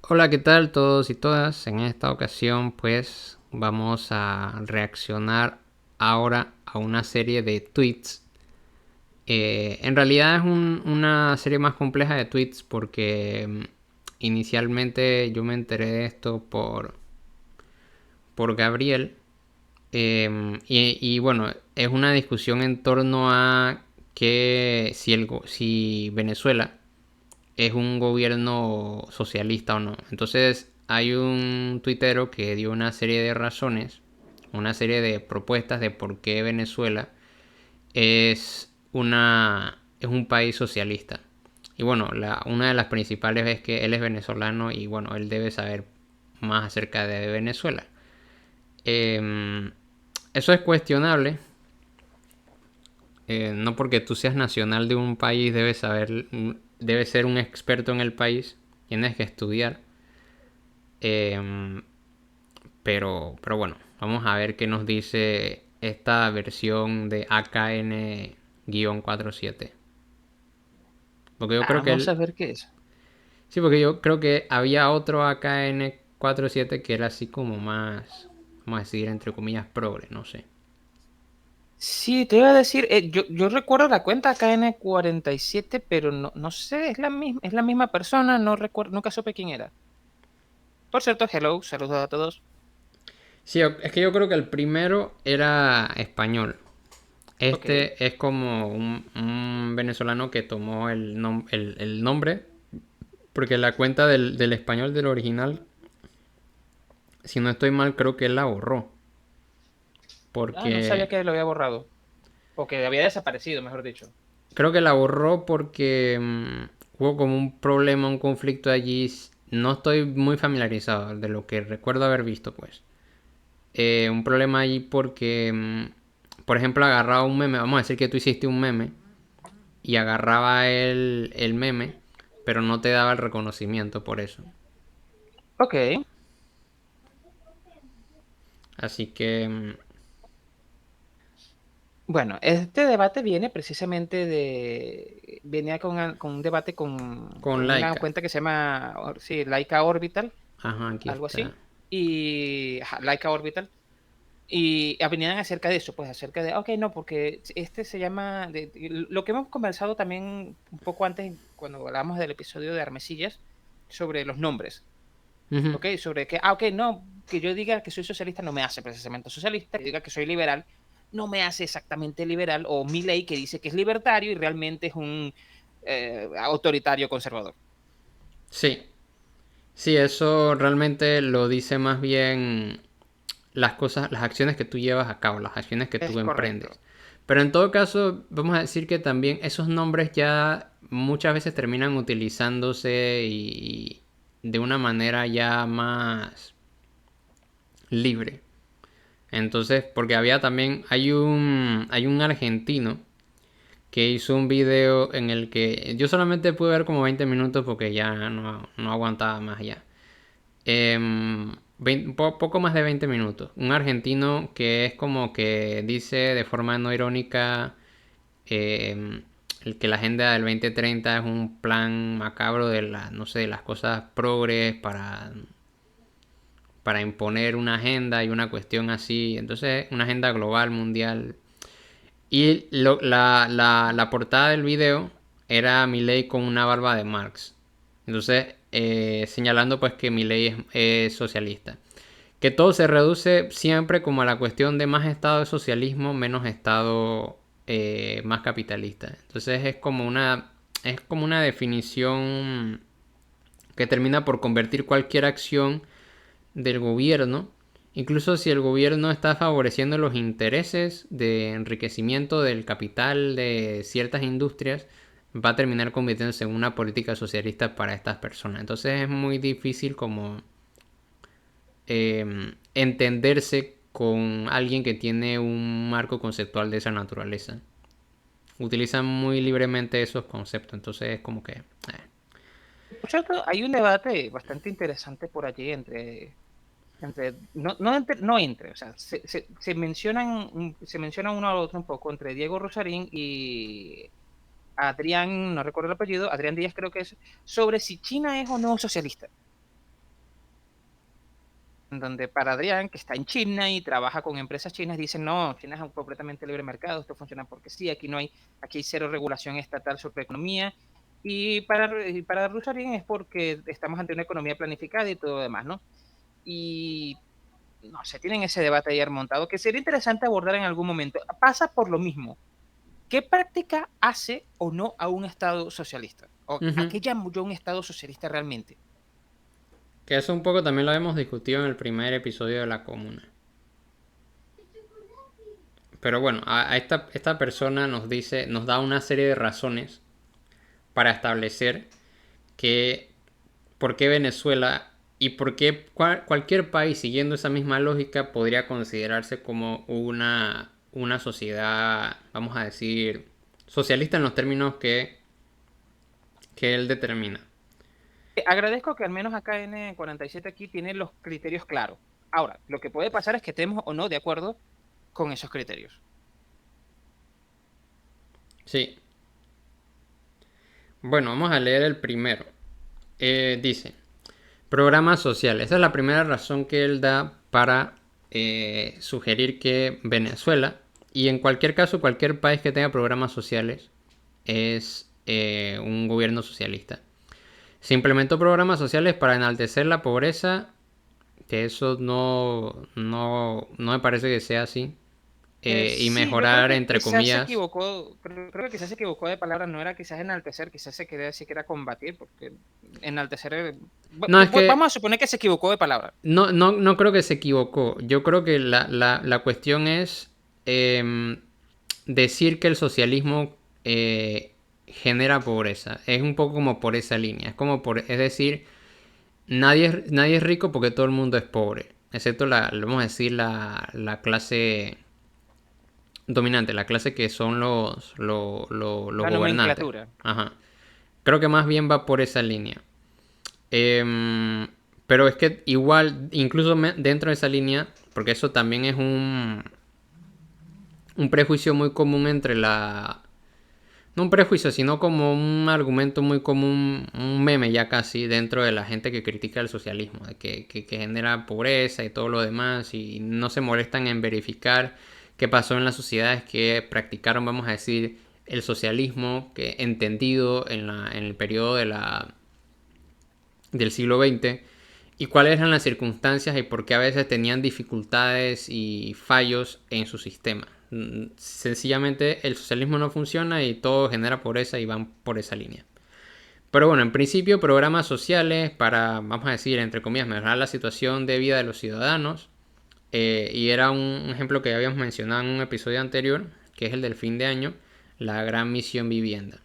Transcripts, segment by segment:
Hola, ¿qué tal todos y todas? En esta ocasión pues vamos a reaccionar ahora a una serie de tweets. En realidad es una serie más compleja de tweets porque inicialmente yo me enteré de esto por Gabriel. Y bueno, es una discusión en torno a que si Venezuela es un gobierno socialista o no. Entonces hay un tuitero que dio una serie de razones, una serie de propuestas de por qué Venezuela es un país socialista. Y bueno, una de las principales es que él es venezolano y bueno, él debe saber más acerca de Venezuela. Eh, Eso es cuestionable. No porque tú seas nacional de un país debes ser un experto en el país. Tienes que estudiar. Eh, pero bueno, vamos a ver qué nos dice esta versión de AKN-47. Porque yo creo que Vamos a él... ver qué es. Sí, porque yo creo que había otro AKN-47 que era así como más, vamos a decir, entre comillas, progre, no sé. Sí, te iba a decir, yo recuerdo la cuenta KN47, pero no sé, es la misma persona, no recuerdo, nunca supe quién era. Por cierto, hello, saludos a todos. Sí, es que yo creo que el primero era español. Ok. Este es como un venezolano que tomó el nombre, porque la cuenta del español del original, si no estoy mal, creo que él la borró. Ah, no sabía Porque que lo había borrado. O que había desaparecido, mejor dicho. creo que la borró porque hubo como un problema, un conflicto allí. No estoy muy familiarizado de lo que recuerdo haber visto, pues. Un problema allí porque, por ejemplo, agarraba un meme. Vamos a decir que tú hiciste un meme y agarraba el meme, pero no te daba el reconocimiento por eso. Ok. Así que Bueno, este debate viene precisamente venía con un debate con con una Laika. cuenta que se llama, sí, Laika Orbital, Ajá, aquí algo está. así. Y, ajá, Laika Orbital. Y opinaban acerca de eso, pues acerca de, ok, no, porque este se llama, lo que hemos conversado también un poco antes, cuando hablábamos del episodio de Armesillas, sobre los nombres, Ujú. ok, sobre que, ok, no, que yo diga que soy socialista no me hace precisamente socialista, que diga que soy liberal no me hace exactamente liberal, o Milley que dice que es libertario y realmente es un autoritario conservador. Sí, sí, eso realmente lo dice más bien las cosas, las acciones que tú llevas a cabo, las acciones que tú Es emprendes. correcto. Pero en todo caso, vamos a decir que también esos nombres ya muchas veces terminan utilizándose y de una manera ya más libre. Entonces, porque había también, hay un argentino que hizo un video en el que yo solamente pude ver como 20 minutos porque ya no aguantaba más ya. Poco más de 20 minutos. Un argentino que es como que dice de forma no irónica el que la agenda del 2030 es un plan macabro de no sé, de las cosas progres para imponer una agenda y una cuestión así. Entonces, una agenda global, mundial. Y la portada del video era Milei con una barba de Marx. Entonces, señalando pues que Milei es socialista. Que todo se reduce siempre como a la cuestión de más estado de socialismo, menos estado más capitalista. Entonces es como una definición que termina por convertir cualquier acción del gobierno, incluso si el gobierno está favoreciendo los intereses de enriquecimiento del capital de ciertas industrias, va a terminar convirtiéndose en una política socialista para estas personas. Entonces es muy difícil como entenderse con alguien que tiene un marco conceptual de esa naturaleza. Utilizan muy libremente esos conceptos, entonces es como que... Por cierto, hay un debate bastante interesante por allí o sea, se mencionan, se menciona uno al otro un poco entre Diego Rosarín y Adrián, no recuerdo el apellido, Adrián Díaz creo que es, sobre si China es o no socialista. en donde para Adrián, que está en China y trabaja con empresas chinas, dicen, no, China es un completamente libre mercado, esto funciona porque sí, aquí hay cero regulación estatal sobre economía. Y para Rusarín es porque estamos ante una economía planificada y todo lo demás, ¿no? Y no sé, tienen ese debate ayer montado que sería interesante abordar en algún momento. Pasa por lo mismo. ¿Qué práctica hace o no a un Estado socialista? ¿O a Ujú. qué llamo yo un Estado socialista realmente? Que eso un poco también lo hemos discutido en el primer episodio de La Comuna. Pero bueno, a esta persona nos dice, nos da una serie de razones para establecer que por qué Venezuela y por qué cualquier país siguiendo esa misma lógica podría considerarse como una sociedad, vamos a decir, socialista en los términos que él determina. Agradezco que al menos acá N47 aquí tiene los criterios claros. Ahora, lo que puede pasar es que estemos o no de acuerdo con esos criterios. Sí. Bueno, vamos a leer el primero. Dice, programas sociales. Esa es la primera razón que él da para sugerir que Venezuela, y en cualquier caso cualquier país que tenga programas sociales, es un gobierno socialista. Se implementó programas sociales para enaltecer la pobreza, que eso no me parece que sea así. Y Sí, yo creo mejorar, que entre quizás se comillas. equivocó, creo que quizás se equivocó de palabra, no era quizás enaltecer, quizás se quería decir que era combatir, porque enaltecer, No, es que vamos a suponer que se equivocó de palabra. no creo que se equivocó. Yo creo que la cuestión es decir que el socialismo genera pobreza. Es un poco como por esa línea. Es decir, nadie es rico porque todo el mundo es pobre. Excepto vamos a decir, la clase dominante, la clase que son los La gobernantes. nomenclatura. Ajá. Creo que más bien va por esa línea. Pero es que igual, incluso dentro de esa línea, porque eso también es un prejuicio muy común entre la... No un prejuicio, sino como un argumento muy común, un meme ya casi dentro de la gente que critica el socialismo, de que genera pobreza y todo lo demás, y no se molestan en verificar qué pasó en las sociedades que practicaron, vamos a decir, el socialismo, que entendido en el periodo del siglo XX, y cuáles eran las circunstancias y por qué a veces tenían dificultades y fallos en su sistema. Sencillamente el socialismo no funciona y todo genera pobreza y van por esa línea. Pero bueno, en principio programas sociales para, vamos a decir, entre comillas, mejorar la situación de vida de los ciudadanos. Y era un ejemplo que habíamos mencionado en un episodio anterior, que es el del fin de año, la gran misión vivienda.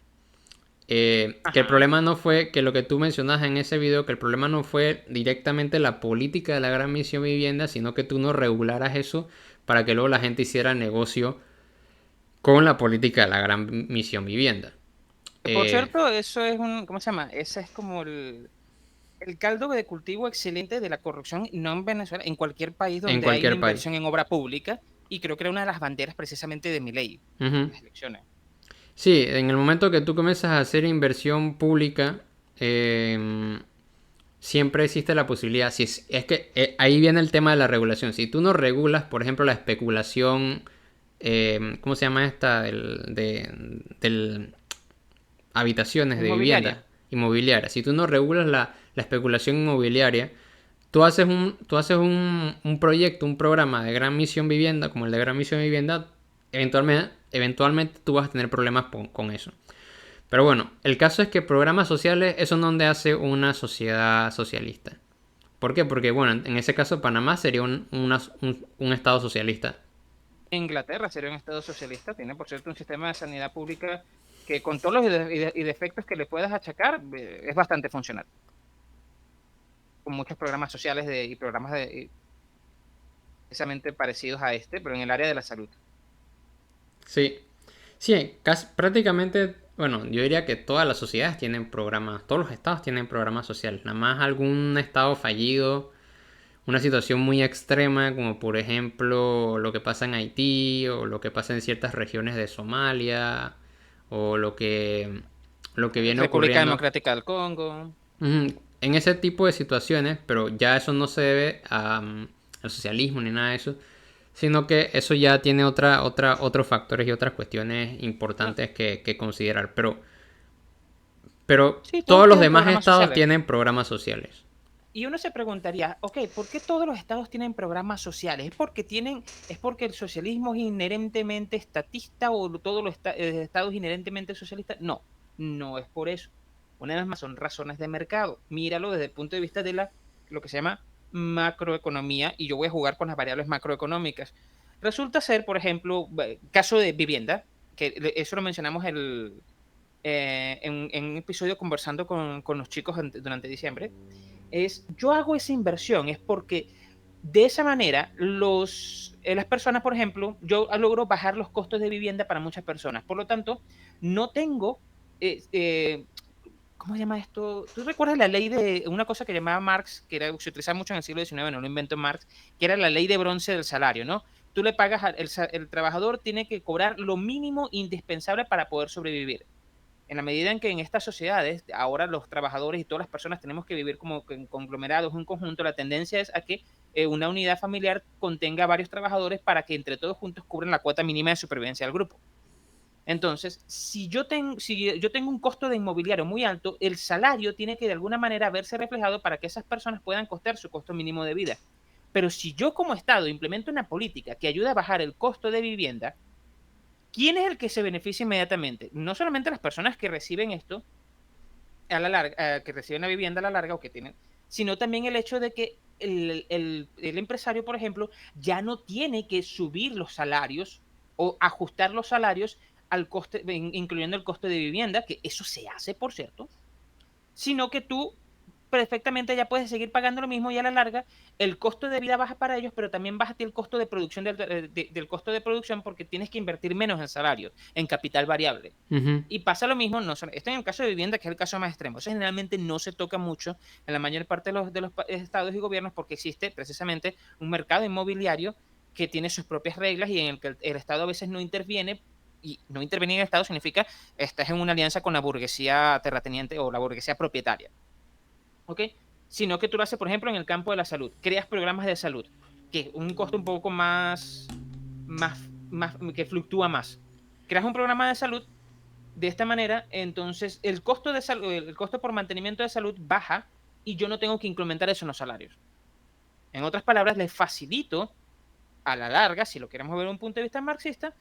Que el Ajá. problema no fue, que lo que tú mencionas en ese video, que el problema no fue directamente la política de la gran misión vivienda, sino que tú no regularas eso para que luego la gente hiciera negocio con la política de la gran misión vivienda. Por Eh, cierto, eso es ¿cómo se llama? Ese es como el caldo de cultivo excelente de la corrupción, no en Venezuela, en cualquier país en donde hay una cualquier país. inversión en obra pública, y creo que era una de las banderas precisamente de mi ley Ujú. en las elecciones. Sí, en el momento que tú comienzas a hacer inversión pública, eh, siempre existe la posibilidad. Si es que ahí viene el tema de la regulación. Si tú no regulas, por ejemplo, la especulación, ¿cómo se llama esta? Del habitaciones de Inmobiliaria. vivienda inmobiliaria. Si tú no regulas la especulación inmobiliaria, tú haces un proyecto, un programa de gran misión vivienda, como el de gran misión vivienda, eventualmente tú vas a tener problemas con eso. Pero bueno, el caso es que programas sociales, eso no donde hace una sociedad socialista. ¿Por qué? Porque, bueno, en ese caso Panamá sería un estado socialista. Inglaterra sería un estado socialista, tiene por cierto un sistema de sanidad pública que con todos los y defectos que le puedas achacar, es bastante funcional, con muchos programas sociales y programas precisamente parecidos a este, pero en el área de la salud. Sí, sí, prácticamente, bueno, yo diría que todas las sociedades tienen programas, todos los estados tienen programas sociales. Nada más algún estado fallido, una situación muy extrema, como por ejemplo lo que pasa en Haití o lo que pasa en ciertas regiones de Somalia o lo que viene República ocurriendo. Democrática del Congo. Ujú. en ese tipo de situaciones, pero ya eso no se debe al socialismo ni nada de eso, sino que eso ya tiene otros factores y otras cuestiones Claro. importantes que considerar. Pero Sí, todos todos los tienen demás programas estados sociales. tienen programas sociales. Y uno se preguntaría, ok, ¿por qué todos los estados tienen programas sociales? Es porque el socialismo es inherentemente estatista o todos los estados inherentemente socialistas? No, no es por eso. Una vez más, son razones de mercado. Míralo desde el punto de vista de lo que se llama macroeconomía, y yo voy a jugar con las variables macroeconómicas. Resulta ser, por ejemplo, caso de vivienda, que eso lo mencionamos en un episodio conversando con los chicos durante diciembre. Yo hago esa inversión, es porque de esa manera las personas, por ejemplo, yo logro bajar los costos de vivienda para muchas personas. Por lo tanto, no tengo, eh, eh, ¿cómo se llama esto? ¿Tú recuerdas la ley de una cosa que llamaba Marx, se utilizaba mucho en el siglo XIX, no lo inventó Marx, que era la ley de bronce del salario, ¿no? Tú le pagas, el trabajador tiene que cobrar lo mínimo indispensable para poder sobrevivir. En la medida en que en estas sociedades, ahora los trabajadores y todas las personas tenemos que vivir como en conglomerados, en conjunto, la tendencia es a que una unidad familiar contenga varios trabajadores para que entre todos juntos cubran la cuota mínima de supervivencia del grupo. Entonces, si yo tengo un costo de inmobiliario muy alto, el salario tiene que de alguna manera verse reflejado para que esas personas puedan costear su costo mínimo de vida. Pero si yo como Estado implemento una política que ayuda a bajar el costo de vivienda, ¿quién es el que se beneficia inmediatamente? No solamente las personas que reciben esto a la larga, que reciben la vivienda a la larga o que tienen, sino también el hecho de que el empresario, por ejemplo, ya no tiene que subir los salarios o ajustar los salarios al coste, incluyendo el coste de vivienda, que eso se hace, por cierto, sino que tú perfectamente ya puedes seguir pagando lo mismo y a la larga el costo de vida baja para ellos, pero también baja el costo de producción del costo de producción porque tienes que invertir menos en salario, en capital variable. Ujú. Y pasa lo mismo, no, esto en el caso de vivienda, que es el caso más extremo. Eso generalmente no se toca mucho en la mayor parte de los estados y gobiernos porque existe precisamente un mercado inmobiliario que tiene sus propias reglas y en el que el Estado a veces no interviene. Y no intervenir en el Estado significa estás en una alianza con la burguesía terrateniente o la burguesía propietaria. ¿Ok? Sino que tú lo haces, por ejemplo, en el campo de la salud. Creas programas de salud, que es un costo un poco más, que fluctúa más. Creas un programa de salud de esta manera, entonces el costo de salud, el costo por mantenimiento de salud baja y yo no tengo que implementar eso en los salarios. En otras palabras, les facilito a la larga, si lo queremos ver desde un punto de vista marxista,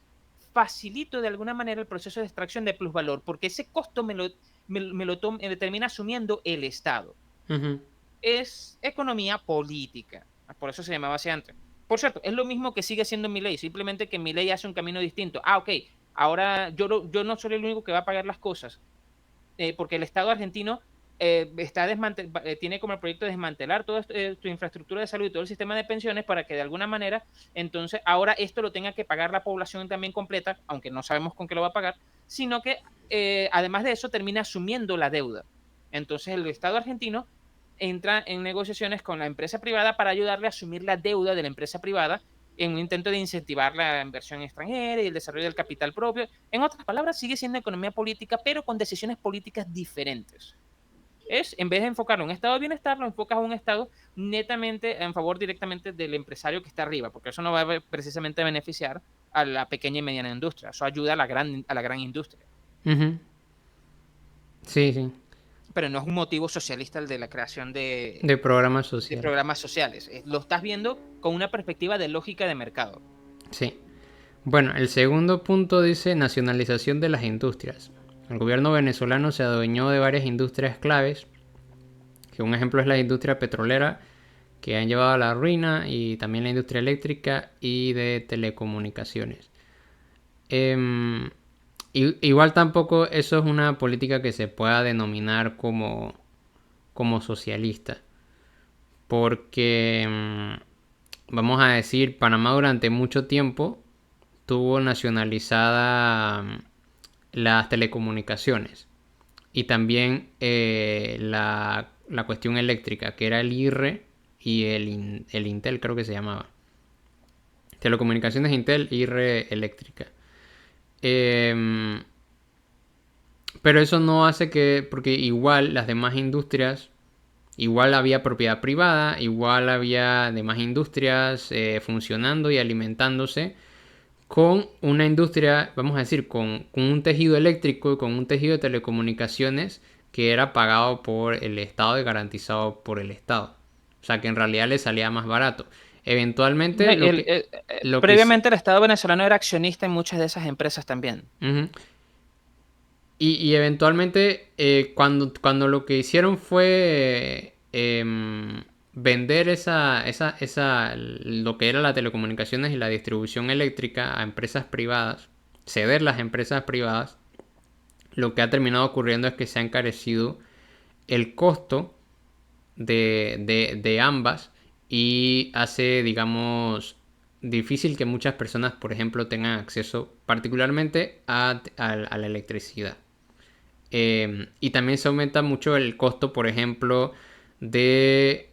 facilito de alguna manera el proceso de extracción de plusvalor, porque ese costo me lo termina asumiendo el Estado. Ujú. Es economía política. Por eso se llamaba así antes. Por cierto, es lo mismo que sigue siendo mi ley, simplemente que mi ley hace un camino distinto. Ok, ahora yo no soy el único que va a pagar las cosas, porque el Estado argentino tiene como el proyecto de desmantelar toda tu infraestructura de salud y todo el sistema de pensiones para que de alguna manera, entonces, ahora esto lo tenga que pagar la población también completa, aunque no sabemos con qué lo va a pagar, sino que además de eso termina asumiendo la deuda. Entonces, el Estado argentino entra en negociaciones con la empresa privada para ayudarle a asumir la deuda de la empresa privada en un intento de incentivar la inversión extranjera y el desarrollo del capital propio. En otras palabras, sigue siendo economía política, pero con decisiones políticas diferentes. En vez de enfocarlo en un estado de bienestar, lo enfocas a un estado netamente en favor directamente del empresario que está arriba, porque eso no va precisamente a beneficiar a la pequeña y mediana industria, eso ayuda a la gran industria. Ujú. Sí, sí. Pero no es un motivo socialista el de la creación De programas de sociales. programas sociales. Lo estás viendo con una perspectiva de lógica de mercado. Sí. Bueno, el segundo punto dice nacionalización de las industrias. El gobierno venezolano se adueñó de varias industrias claves, que un ejemplo es la industria petrolera, que han llevado a la ruina, y también la industria eléctrica y de telecomunicaciones. Em, igual tampoco eso es una política que se pueda denominar como socialista, porque vamos a decir, Panamá durante mucho tiempo tuvo nacionalizada las telecomunicaciones y también la cuestión eléctrica, que era el IRRE y el Intel, creo que se llamaba. Telecomunicaciones Intel, IRRE eléctrica. Eh, pero eso no hace que, porque igual las demás industrias igual había propiedad privada, igual había demás industrias funcionando y alimentándose con una industria, vamos a decir, con un tejido eléctrico y con un tejido de telecomunicaciones que era pagado por el Estado y garantizado por el Estado. O sea que en realidad le salía más barato. Eventualmente lo que Previamente el Estado venezolano era accionista en muchas de esas empresas también. Ujú. Y eventualmente cuando lo que hicieron fue vender lo que era las telecomunicaciones y la distribución eléctrica a empresas privadas, ceder las empresas privadas, lo que ha terminado ocurriendo es que se ha encarecido el costo de ambas y hace, digamos, difícil que muchas personas, por ejemplo, tengan acceso particularmente a la electricidad. Y también se aumenta mucho el costo, por ejemplo, de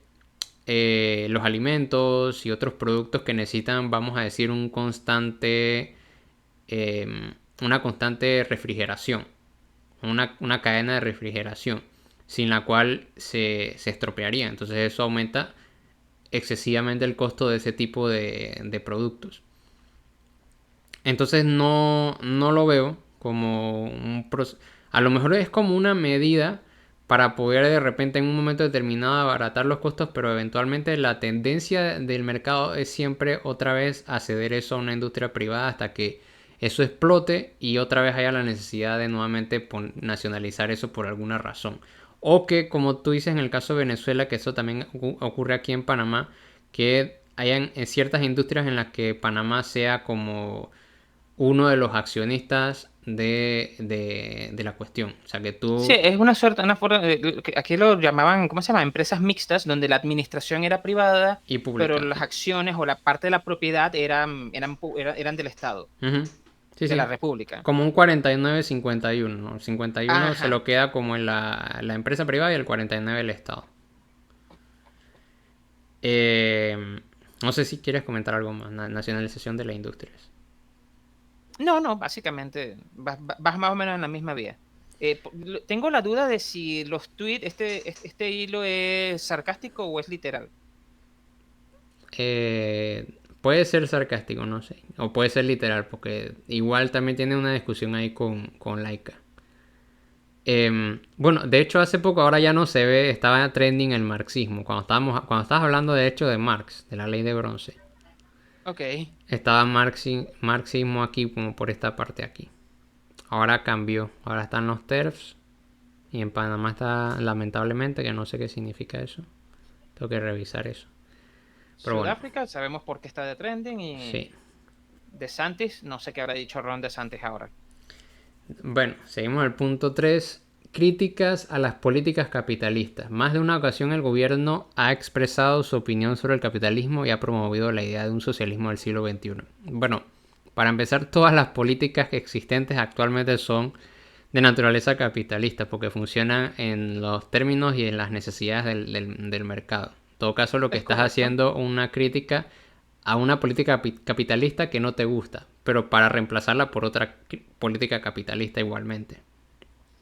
los alimentos y otros productos que necesitan, vamos a decir, una constante refrigeración, una cadena de refrigeración, sin la cual se estropearía. Entonces eso aumenta excesivamente el costo de ese tipo de productos. Entonces no lo veo como un proceso. A lo mejor es como una medida para poder de repente en un momento determinado abaratar los costos, pero eventualmente la tendencia del mercado es siempre otra vez a ceder eso a una industria privada hasta que eso explote y otra vez haya la necesidad de nuevamente nacionalizar eso por alguna razón. O que, como tú dices en el caso de Venezuela, que eso también ocurre aquí en Panamá, que hayan ciertas industrias en las que Panamá sea como uno de los accionistas de la cuestión. O sea, que Sí, tú es una suerte, una forma, aquí lo llamaban, ¿cómo se llama? Empresas mixtas, donde la administración era privada, y pero publica. las acciones o la parte de la propiedad eran del Estado, Ujú. Sí, de la sí. República. Como un 49-51, ¿no? 51 se Ajá. lo queda como en la empresa privada y el 49 el Estado. No sé si quieres comentar algo más. Nacionalización de las industrias. No, no, básicamente vas más o menos en la misma vía. Tengo la duda de si los tweets, este hilo es sarcástico o es literal. Puede ser sarcástico, no sé. O puede ser literal, porque igual también tiene una discusión ahí con Laika. Bueno, de hecho hace poco, ahora ya no se ve, estaba trending el marxismo. Cuando estabas hablando de hecho de Marx, de la ley de bronce, Ok. estaba marxismo aquí como por esta parte aquí. Ahora cambió, ahora están los TERFs y en Panamá está lamentablemente, que no sé qué significa eso. Tengo que revisar eso. Pero bueno, Sudáfrica, sabemos por qué está de trending sí. y DeSantis, no sé qué habrá dicho Ron DeSantis ahora. Bueno, seguimos al punto 3. Críticas a las políticas capitalistas. Más de una ocasión el gobierno ha expresado su opinión sobre el capitalismo y ha promovido la idea de un socialismo del siglo XXI. Bueno, para empezar, todas las políticas existentes actualmente son de naturaleza capitalista porque funcionan en los términos y en las necesidades del mercado. En todo caso, lo que ¿Es estás correcto? haciendo es una crítica a una política capitalista que no te gusta, pero para reemplazarla por otra política capitalista igualmente.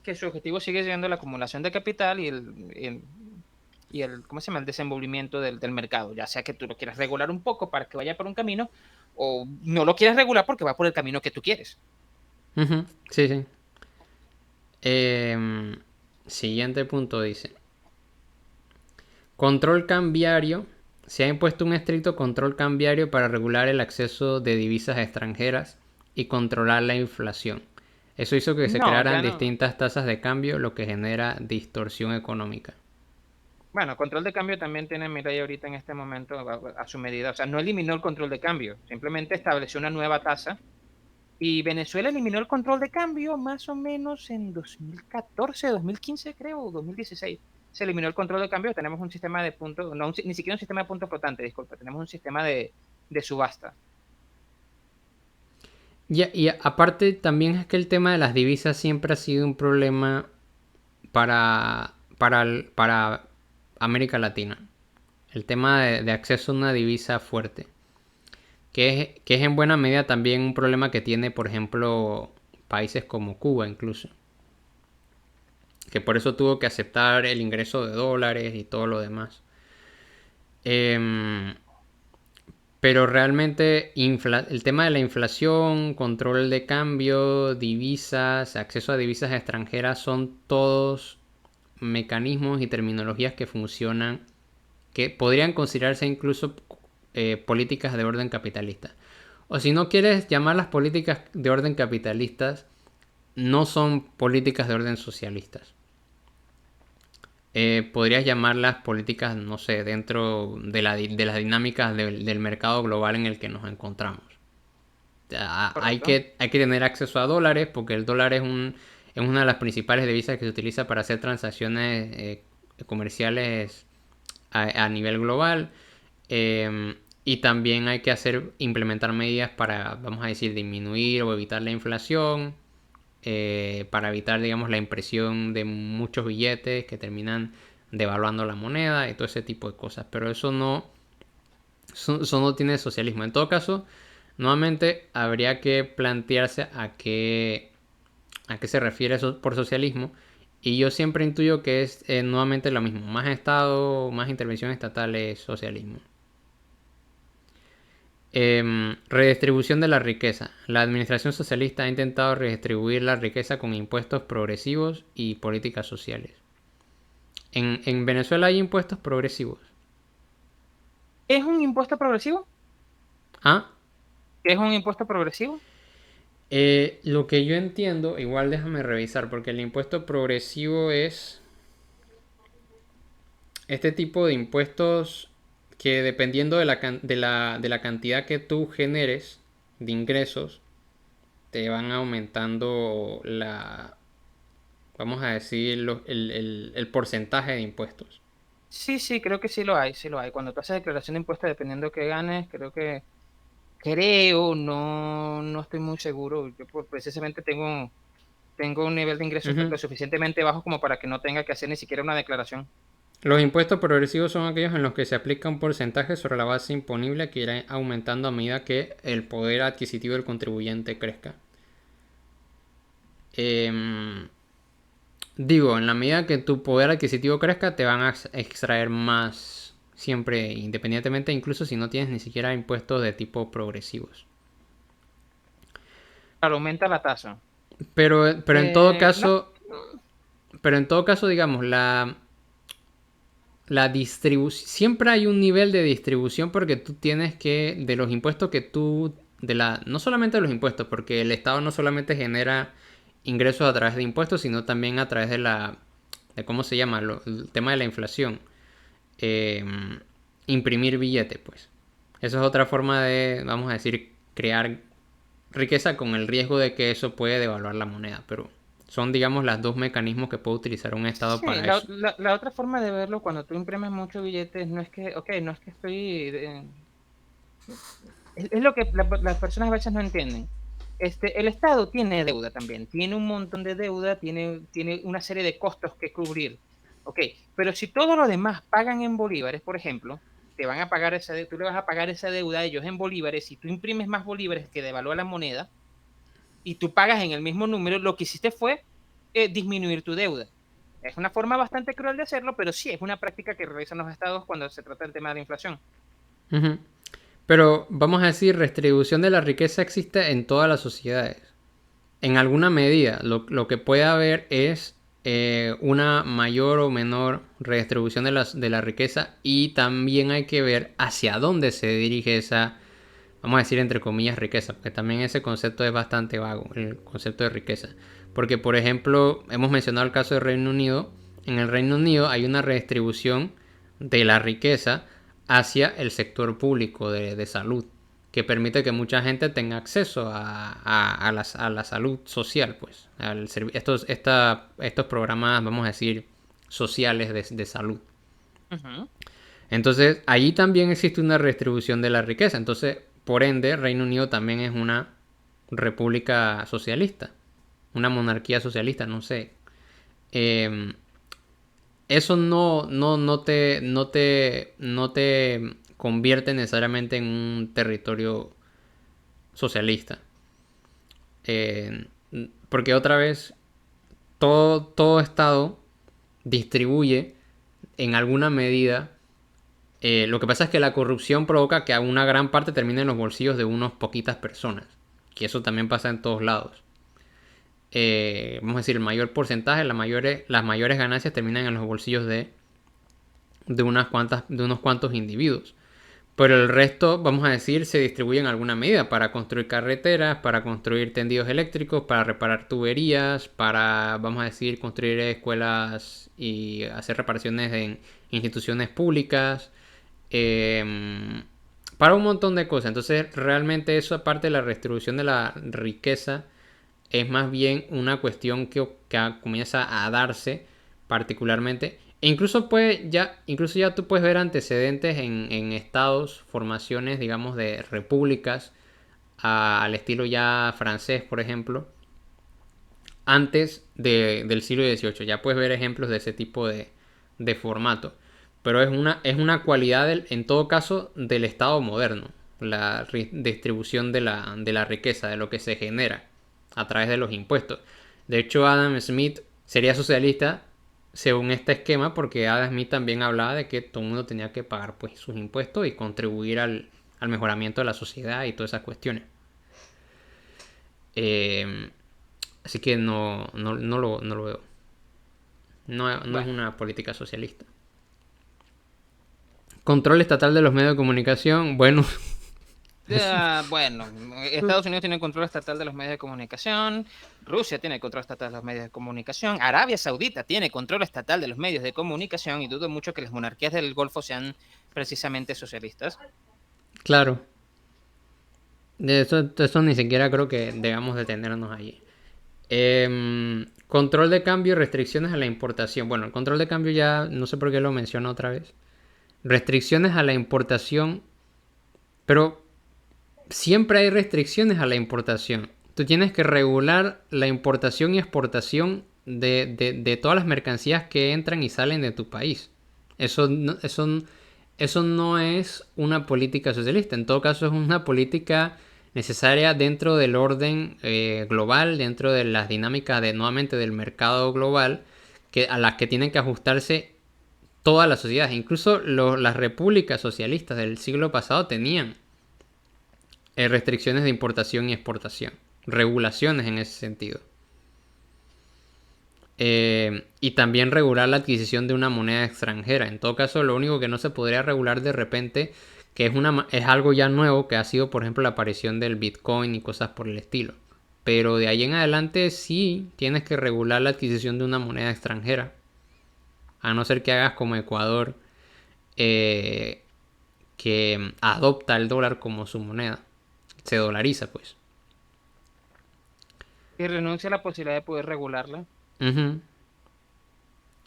Que su objetivo sigue siendo la acumulación de capital y el ¿cómo se llama? El desenvolvimiento del mercado, ya sea que tú lo quieras regular un poco para que vaya por un camino o no lo quieras regular porque va por el camino que tú quieres. Ujú, sí, sí. Siguiente punto dice. Control cambiario. Se ha impuesto un estricto control cambiario para regular el acceso de divisas extranjeras y controlar la inflación. Eso hizo que se No, crearan ya no. distintas tasas de cambio, lo que genera distorsión económica. Bueno, control de cambio también tiene Milei ahorita en este momento a su medida. O sea, no eliminó el control de cambio, simplemente estableció una nueva tasa. Y Venezuela eliminó el control de cambio más o menos en 2014, 2015 creo, o 2016. Se eliminó el control de cambio, tenemos un sistema de puntos, no, ni siquiera un sistema de puntos flotante, disculpa, tenemos un sistema de subasta. Y aparte también es que el tema de las divisas siempre ha sido un problema para América Latina. El tema de acceso a una divisa fuerte. Que es en buena medida también un problema que tiene, por ejemplo, países como Cuba incluso. que por eso tuvo que aceptar el ingreso de dólares y todo lo demás. Em, pero realmente el tema de la inflación, control de cambio, divisas, acceso a divisas extranjeras son todos mecanismos y terminologías que funcionan, que podrían considerarse incluso políticas de orden capitalista. O si no quieres llamar las políticas de orden capitalistas, no son políticas de orden socialistas. Podrías llamarlas políticas, no sé, dentro de las dinámicas del mercado global en el que nos encontramos. Correcto. Hay que tener acceso a dólares porque el dólar es una de las principales divisas que se utiliza para hacer transacciones comerciales a nivel global. Y también hay que implementar medidas para, vamos a decir, disminuir o evitar la inflación, para evitar, digamos, la impresión de muchos billetes que terminan devaluando la moneda y todo ese tipo de cosas. Pero eso no tiene socialismo. En todo caso, nuevamente habría que plantearse a qué se refiere eso por socialismo. Y yo siempre intuyo que es nuevamente lo mismo. Más Estado, más intervención estatal es socialismo. Redistribución de la riqueza. La administración socialista ha intentado redistribuir la riqueza con impuestos progresivos y políticas sociales. En Venezuela hay impuestos progresivos. ¿Es un impuesto progresivo? Ah, ¿Qué es un impuesto progresivo? lo que yo entiendo, igual déjame revisar, porque el impuesto progresivo es este tipo de impuestos que dependiendo de la cantidad que tú generes de ingresos, te van aumentando vamos a decir, el porcentaje de impuestos. Sí, sí, creo que sí lo hay, sí lo hay. Cuando tú haces declaración de impuestos, dependiendo de qué ganes, creo, no estoy muy seguro. Yo precisamente tengo un nivel de ingresos creo Ujú. que suficientemente bajo como para que no tenga que hacer ni siquiera una declaración. Los impuestos progresivos son aquellos en los que se aplica un porcentaje sobre la base imponible que irá aumentando a medida que el poder adquisitivo del contribuyente crezca. Em, Digo, en la medida que tu poder adquisitivo crezca, te van a extraer más siempre, independientemente, incluso si no tienes ni siquiera impuestos de tipo progresivos. Claro, aumenta la tasa. Pero en todo No, caso, digamos, la distribución, siempre hay un nivel de distribución porque tú tienes de los impuestos que no solamente de los impuestos, porque el Estado no solamente genera ingresos a través de impuestos, sino también a través de ¿cómo se llama? El tema de la inflación. eh, Imprimir billetes, pues. Eso es otra forma de, vamos a decir, crear riqueza con el riesgo de que eso puede devaluar la moneda, pero son, digamos, los dos mecanismos que puede utilizar un Estado sí, para eso. la otra forma de verlo cuando tú imprimes muchos billetes no es que, ok, no es que es lo que las personas a veces no entienden. El Estado tiene deuda también, tiene un montón de deuda, tiene una serie de costos que cubrir. Ok, pero si todos los demás pagan en bolívares, por ejemplo, te van a pagar tú le vas a pagar esa deuda a ellos en bolívares, y tú imprimes más bolívares que devalúa la moneda, y tú pagas en el mismo número, lo que hiciste fue disminuir tu deuda. Es una forma bastante cruel de hacerlo, pero sí es una práctica que realizan los estados cuando se trata del tema de la inflación. Ujú. Pero vamos a decir, redistribución de la riqueza existe en todas las sociedades. En alguna medida, lo que puede haber es una mayor o menor redistribución de la riqueza y también hay que ver hacia dónde se dirige esa, vamos a decir entre comillas, riqueza, porque también ese concepto es bastante vago, el concepto de riqueza. Porque, por ejemplo, hemos mencionado el caso del Reino Unido. En el Reino Unido hay una redistribución de la riqueza hacia el sector público de salud, que permite que mucha gente tenga acceso a la salud social, pues, estos programas, vamos a decir, sociales de salud. Ujú. Entonces, allí también existe una redistribución de la riqueza. Entonces, por ende, Reino Unido también es una república socialista, una monarquía socialista, no sé. Eh, Eso no te convierte necesariamente en un territorio socialista. Eh, Porque otra vez, todo Estado distribuye en alguna medida. Lo que pasa es que la corrupción provoca que una gran parte termine en los bolsillos de unas poquitas personas. Que eso también pasa en todos lados. Vamos a decir, el mayor porcentaje, las mayores ganancias terminan en los bolsillos de unos cuantos individuos. Pero el resto, vamos a decir, se distribuye en alguna medida para construir carreteras, para construir tendidos eléctricos, para reparar tuberías, para, vamos a decir, construir escuelas y hacer reparaciones en instituciones públicas, para un montón de cosas. Entonces, realmente eso, aparte de la redistribución de la riqueza, es más bien una cuestión que comienza a darse particularmente. E incluso ya tú puedes ver antecedentes en estados, formaciones, digamos, de repúblicas, al estilo ya francés, por ejemplo, antes del siglo XVIII. Ya puedes ver ejemplos de ese tipo de formato. Pero es una cualidad, en todo caso, del Estado moderno. La distribución de la riqueza, de lo que se genera a través de los impuestos. De hecho, Adam Smith sería socialista según este esquema, porque Adam Smith también hablaba de que todo el mundo tenía que pagar pues sus impuestos y contribuir al mejoramiento de la sociedad y todas esas cuestiones. Así que no lo veo. No es Bueno, una política socialista. Control estatal de los medios de comunicación. Bueno, bueno, Estados Unidos tiene control estatal de los medios de comunicación, Rusia tiene control estatal de los medios de comunicación, Arabia Saudita tiene control estatal de los medios de comunicación y dudo mucho que las monarquías del Golfo sean precisamente socialistas. claro. De eso ni siquiera creo que debamos detenernos allí. Control de cambio y restricciones a la importación. Bueno, el control de cambio ya no sé por qué lo menciono otra vez. Restricciones a la importación, pero siempre hay restricciones a la importación. Tú tienes que regular la importación y exportación de todas las mercancías que entran y salen de tu país. Eso no es una política socialista. En todo caso, es una política necesaria dentro del orden global, dentro de las dinámicas nuevamente del mercado global, a las que tienen que ajustarse todas las sociedades. Incluso las repúblicas socialistas del siglo pasado tenían restricciones de importación y exportación, regulaciones en ese sentido. Y también regular la adquisición de una moneda extranjera. En todo caso, lo único que no se podría regular de repente, que es algo ya nuevo, que ha sido, por ejemplo, la aparición del Bitcoin y cosas por el estilo. Pero de ahí en adelante sí tienes que regular la adquisición de una moneda extranjera. A no ser que hagas como Ecuador, que adopta el dólar como su moneda. Se dolariza, pues. Y renuncia a la posibilidad de poder regularla. Uh-huh.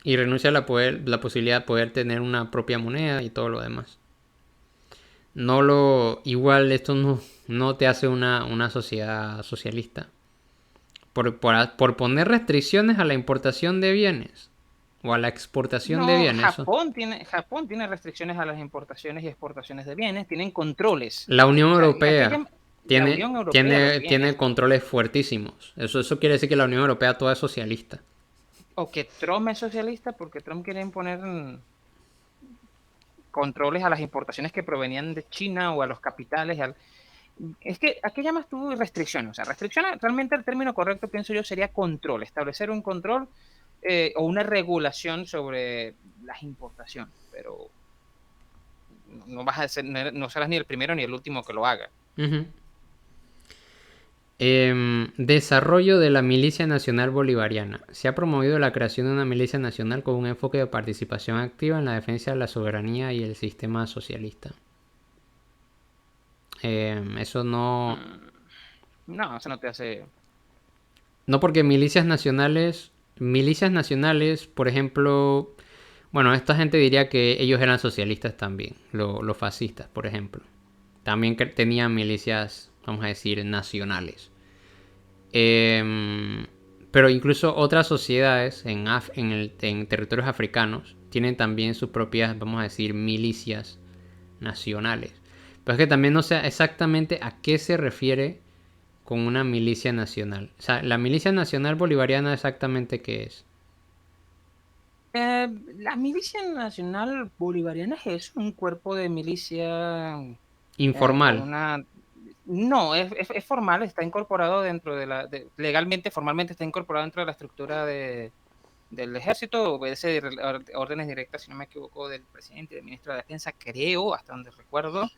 Y renuncia a la posibilidad de poder tener una propia moneda y todo lo demás. Igual esto no te hace una sociedad socialista. Por poner restricciones a la importación de bienes o a la exportación de No, bienes. Japón tiene restricciones a las importaciones y exportaciones de bienes, tienen controles. La Unión O sea, Europea la Unión Europea lo tiene controles fuertísimos. Eso quiere decir que la Unión Europea toda es socialista. O que Trump es socialista porque Trump quiere imponer controles a las importaciones que provenían de China o a los capitales. Es que, ¿a qué llamas tú restricciones? O sea, restricciones, realmente el término correcto, pienso yo, sería control. Establecer un control o una regulación sobre las importaciones. Pero no vas a ser, no serás ni el primero ni el último que lo haga. Uh-huh. Desarrollo de la Milicia Nacional Bolivariana. Se ha promovido la creación de una milicia nacional con un enfoque de participación activa en la defensa de la soberanía y el sistema socialista. Eso no... No, eso no te hace... No, porque milicias nacionales, por ejemplo, bueno, esta gente diría que ellos eran socialistas también, los fascistas, por ejemplo. También tenían milicias, vamos a decir, nacionales. Pero incluso otras sociedades en territorios africanos tienen también sus propias, vamos a decir, milicias nacionales. Pero es que también no sé exactamente a qué se refiere con una milicia nacional? O sea, la milicia nacional bolivariana exactamente qué es. La milicia nacional bolivariana es un cuerpo de milicia con Informal. una... No, es formal, está incorporado dentro de legalmente, formalmente está incorporado dentro de la estructura del ejército, obedece órdenes directas, si no me equivoco, del presidente y del ministro de Defensa, creo, hasta donde recuerdo.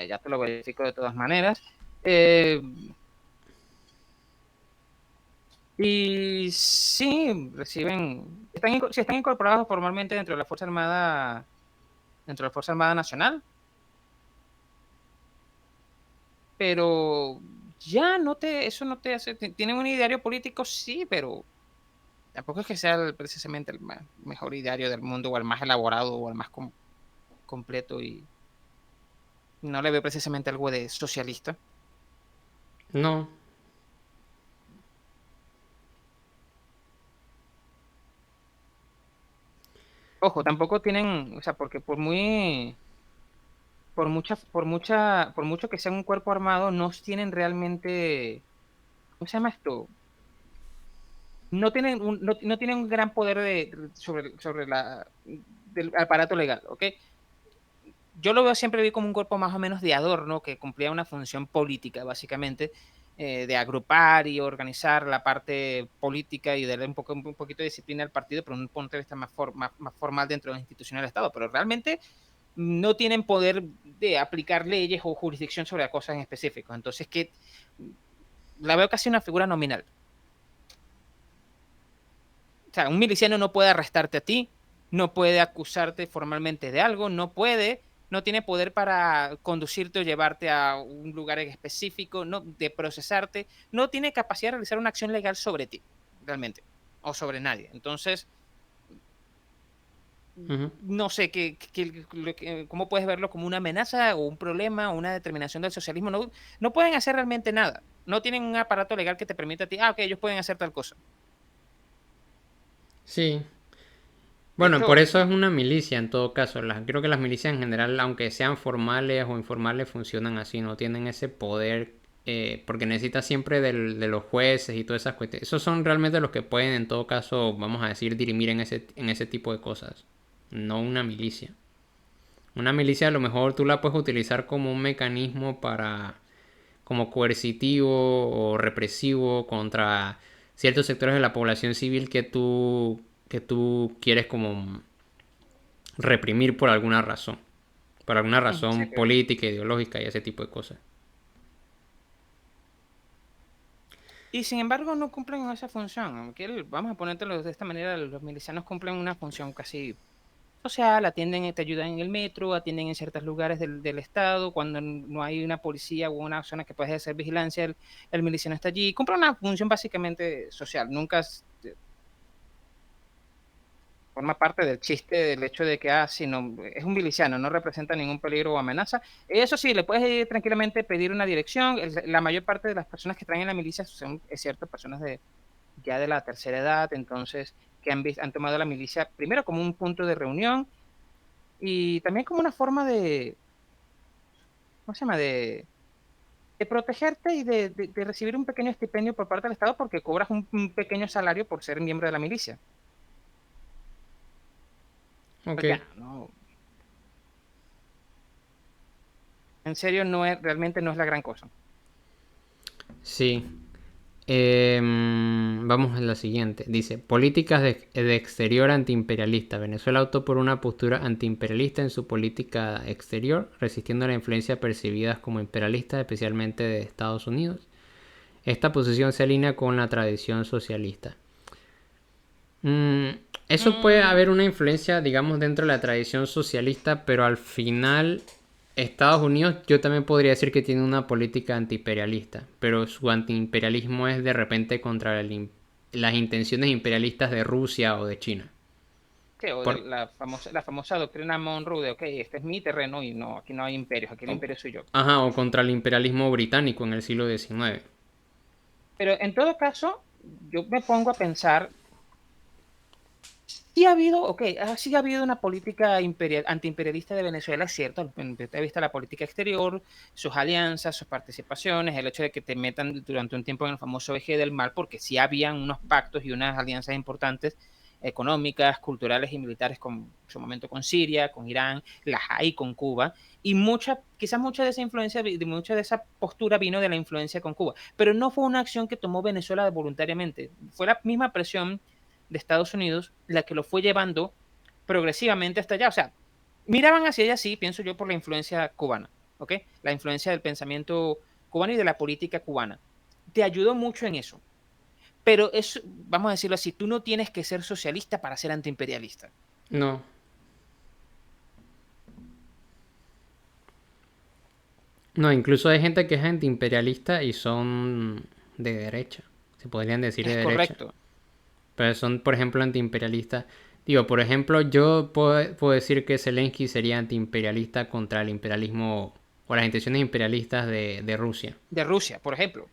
Ya te lo verifico de todas maneras. Eh, y sí, sí están incorporados formalmente dentro de la Fuerza Armada Nacional, pero ya eso no te hace, tienen un ideario político, sí, pero tampoco es que sea precisamente el mejor ideario del mundo o el más elaborado o el más completo y no le veo precisamente algo de socialista. No. Ojo, tampoco tienen, o sea, porque por mucho que sean un cuerpo armado, no tienen realmente, ¿cómo se llama esto? No tienen un gran poder sobre del aparato legal, ¿ok? Yo lo veo siempre vi como un cuerpo más o menos de adorno que cumplía una función política, básicamente, de agrupar y organizar la parte política y darle un poquito de disciplina al partido, pero un punto de vista más formal dentro de la institución del Estado. Pero realmente no tienen poder de aplicar leyes o jurisdicción sobre cosas en específico. Entonces, que la veo casi una figura nominal. O sea, un miliciano no puede arrestarte a ti, no puede acusarte formalmente de algo, no tiene poder para conducirte o llevarte a un lugar específico, no, de procesarte, no tiene capacidad de realizar una acción legal sobre ti, realmente, o sobre nadie. Entonces, Ujú. no sé cómo puedes verlo como una amenaza o un problema o una determinación del socialismo. No, no pueden hacer realmente nada. No tienen un aparato legal que te permita a ti, ok, ellos pueden hacer tal cosa. Sí. De Bueno, por hecho, eso es una milicia en todo caso. Creo que las milicias en general, aunque sean formales o informales, funcionan así. No tienen ese poder porque necesita siempre de los jueces y todas esas cuestiones. Esos son realmente los que pueden en todo caso, vamos a decir, dirimir en ese tipo de cosas. No una milicia. Una milicia a lo mejor tú la puedes utilizar como un mecanismo para como coercitivo o represivo contra ciertos sectores de la población civil que tú quieres como reprimir por alguna razón sí, política, ideológica y ese tipo de cosas. y sin embargo no cumplen esa función. Aunque vamos a ponértelo de esta manera, los milicianos cumplen una función casi social, atienden, te ayudan en el metro, atienden en ciertos lugares del estado, cuando no hay una policía o una zona que pueda hacer vigilancia, el miliciano está allí, cumple una función básicamente social, nunca forma parte del chiste del hecho de que, si no, es un miliciano, no representa ningún peligro o amenaza. Eso sí, le puedes tranquilamente pedir una dirección. La mayor parte de las personas que traen en la milicia son, es cierto, personas ya de la tercera edad, entonces, que han tomado la milicia primero como un punto de reunión y también como una forma ¿cómo se llama? De protegerte y de recibir un pequeño estipendio por parte del Estado porque cobras un pequeño salario por ser miembro de la milicia. Ok, Pues ya, no, en serio, realmente no es la gran cosa. sí. Vamos a la siguiente. Dice, políticas de exterior antiimperialista. Venezuela optó por una postura antiimperialista en su política exterior, resistiendo la influencia percibidas como imperialistas, especialmente de Estados Unidos. Esta posición se alinea con la tradición socialista. Mm, eso puede Mm, haber una influencia, digamos, dentro de la tradición socialista, pero al final Estados Unidos yo también podría decir que tiene una política antiimperialista, pero su antiimperialismo es de repente contra las intenciones imperialistas de Rusia o de China. ¿qué? O de Por, la famosa doctrina Monroe de, ok, este es mi terreno y no, aquí no hay imperios, aquí el imperio soy yo. ajá, o contra el imperialismo británico en el siglo XIX. Pero en todo caso, yo me pongo a pensar, sí ha habido, sí ha habido una política antiimperialista de Venezuela, es cierto, desde el punto de vista de la política exterior, sus alianzas, sus participaciones, el hecho de que te metan durante un tiempo en el famoso eje del mal, porque sí habían unos pactos y unas alianzas importantes económicas, culturales y militares con en su momento con Siria, con Irán, las hay con Cuba, y quizás mucha de esa influencia, mucha de esa postura vino de la influencia con Cuba, pero no fue una acción que tomó Venezuela voluntariamente, fue la misma presión de Estados Unidos la que lo fue llevando progresivamente hasta allá. O sea, miraban hacia allá, sí, pienso yo, por la influencia cubana, ¿ok? La influencia del pensamiento cubano y de la política cubana. Te ayudó mucho en eso. Pero es, vamos a decirlo así, tú no tienes que ser socialista para ser antiimperialista. No, no, incluso hay gente que es antiimperialista y son de derecha, se podrían decir de Es derecha, correcto. pero son, por ejemplo, antiimperialistas. Digo, por ejemplo, yo puedo decir que Zelensky sería antiimperialista contra el imperialismo o las intenciones imperialistas de Rusia. De Rusia, por ejemplo.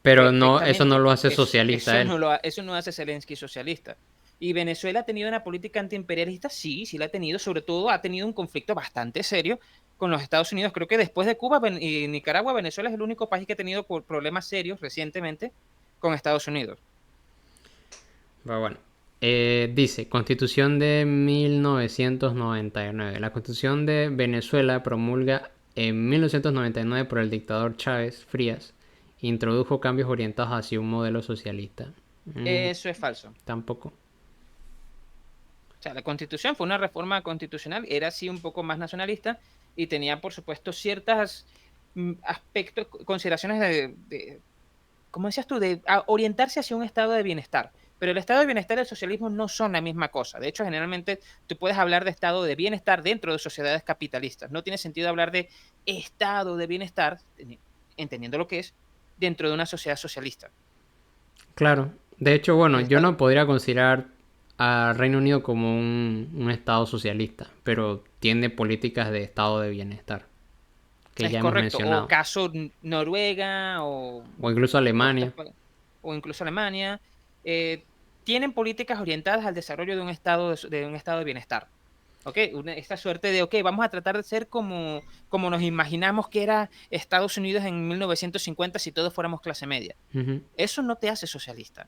Pero no, eso no Perfectamente. lo hace socialista él. Eso no hace Zelensky socialista. ¿Y Venezuela ha tenido una política antiimperialista? Sí, sí la ha tenido. Sobre todo ha tenido un conflicto bastante serio con los Estados Unidos. Creo que después de Cuba y Nicaragua, Venezuela es el único país que ha tenido problemas serios recientemente con Estados Unidos. Pero bueno. Dice, Constitución de 1999. La Constitución de Venezuela promulga en 1999 por el dictador Chávez Frías. Introdujo cambios orientados hacia un modelo socialista. Eso es falso. Tampoco. O sea, la constitución fue una reforma constitucional, era así un poco más nacionalista y tenía, por supuesto, ciertas aspectos, consideraciones ¿cómo decías tú?, de orientarse hacia un estado de bienestar. Pero el estado de bienestar y el socialismo no son la misma cosa. De hecho, generalmente tú puedes hablar de estado de bienestar dentro de sociedades capitalistas. No tiene sentido hablar de estado de bienestar, entendiendo lo que es, dentro de una sociedad socialista. Claro. De hecho, bueno, El yo estado no podría considerar a Reino Unido como un estado socialista, pero tiene políticas de estado de bienestar, que es ya hemos correcto. O mencionado. caso Noruega O incluso otras, Alemania. o incluso Alemania, eh, tienen políticas orientadas al desarrollo de un estado de un estado de bienestar. ¿Ok? Esta suerte de, ok, vamos a tratar de ser como nos imaginamos que era Estados Unidos en 1950 si todos fuéramos clase media. Ujú. Eso no te hace socialista.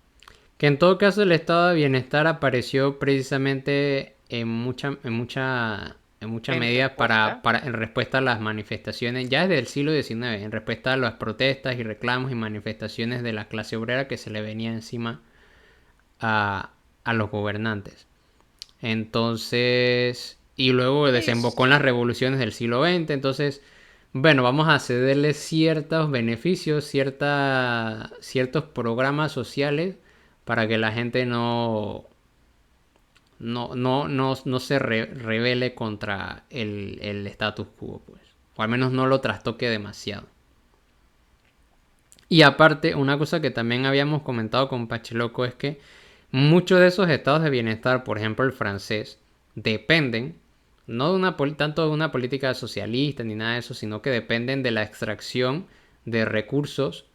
Que en todo caso el estado de bienestar apareció precisamente en mucha En medida respuesta, en respuesta a las manifestaciones, ya desde el siglo XIX, en respuesta a las protestas y reclamos y manifestaciones de la clase obrera que se le venía encima a los gobernantes. Entonces, y luego desembocó en es, las revoluciones del siglo XX. Entonces, bueno, vamos a cederle ciertos beneficios, ciertos programas sociales para que la gente no se rebele contra el status quo, pues. O al menos no lo trastoque demasiado. Y aparte, una cosa que también habíamos comentado con Pacheloco es que muchos de esos estados de bienestar, por ejemplo el francés, dependen no de tanto de una política socialista ni nada de eso, sino que dependen de la extracción de recursos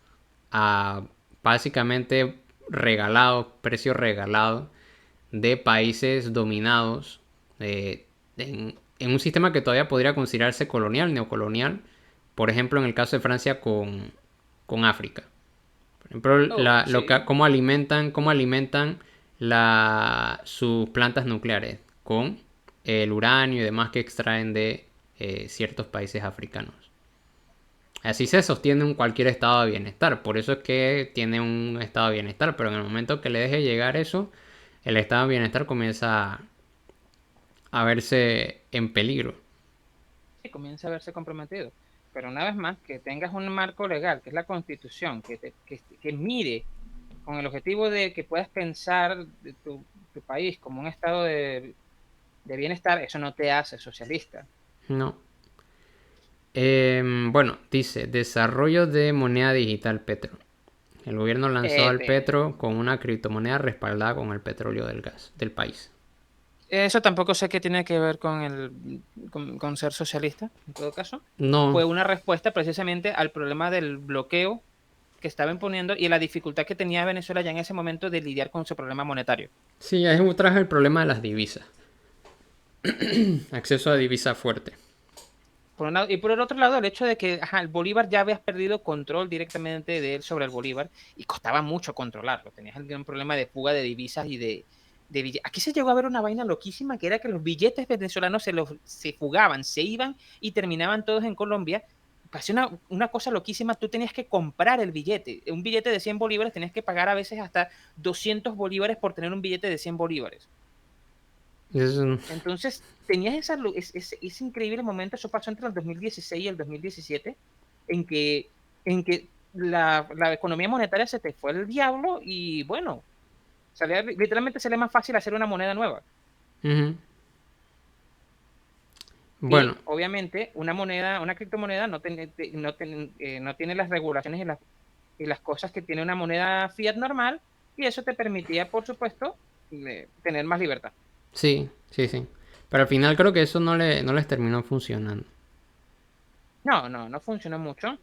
a básicamente regalados, precio regalado de países dominados en un sistema que todavía podría considerarse colonial, neocolonial, por ejemplo en el caso de Francia con África. Por ejemplo, sí, cómo alimentan sus plantas nucleares con el uranio y demás que extraen de ciertos países africanos. Así se sostiene cualquier estado de bienestar. Por eso es que tiene un estado de bienestar. Pero en el momento que le deje llegar eso, el estado de bienestar comienza a verse en peligro. sí, comienza a verse comprometido. Pero una vez más, que tengas un marco legal, que es la Constitución, que mire con el objetivo de que puedas pensar de tu país como un estado de bienestar, eso no te hace socialista. No. Bueno, dice, desarrollo de moneda digital Petro. El gobierno lanzó al Eh, Petro con una criptomoneda respaldada con el petróleo del gas del país. Eso tampoco sé qué tiene que ver con ser socialista, en todo caso. No, Fue una respuesta precisamente al problema del bloqueo que estaba imponiendo y la dificultad que tenía Venezuela ya en ese momento de lidiar con su problema monetario. Sí, es otra vez el problema de las divisas. Acceso a divisa fuerte. Por un lado, y por el otro lado, el hecho de que el Bolívar ya habías perdido control directamente de él sobre el Bolívar y costaba mucho controlarlo. Tenías el gran problema de fuga de divisas y de billetes. Aquí se llegó a ver una vaina loquísima que era que los billetes venezolanos se fugaban, se iban y terminaban todos en Colombia. Pasó una cosa loquísima, tú tenías que comprar el billete. Un billete de 100 bolívares tenías que pagar a veces hasta 200 bolívares por tener un billete de 100 bolívares. Es Entonces, tenías ese increíble momento, eso pasó entre el 2016 y el 2017, en que la economía monetaria se te fue el diablo y bueno, literalmente sería más fácil hacer una moneda nueva. Ujú. Bueno, Y obviamente una criptomoneda no tiene las regulaciones y las cosas que tiene una moneda fiat normal, y eso te permitía, por supuesto, tener más libertad. sí, sí, sí. Pero al final creo que eso no les terminó funcionando. No, no, no funcionó mucho.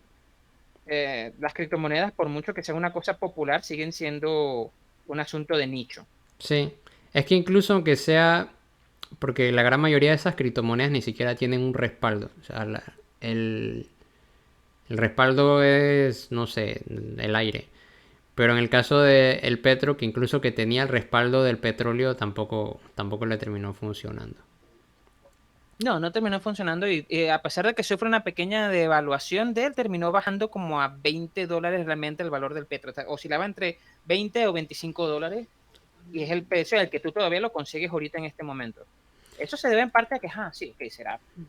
Las criptomonedas, por mucho que sea una cosa popular, siguen siendo un asunto de nicho. Sí. Es que incluso aunque sea, porque la gran mayoría de esas criptomonedas ni siquiera tienen un respaldo. O sea, el, el respaldo es, no sé, el aire. Pero en el caso de el petro, que incluso que tenía el respaldo del petróleo, tampoco le terminó funcionando. No, no terminó funcionando y a pesar de que sufre una pequeña devaluación de él, terminó bajando como a $20 realmente el valor del petro. O sea, oscilaba entre 20 o $25 y es el precio al que tú todavía lo consigues ahorita en este momento. Eso se debe en parte a que, sí, que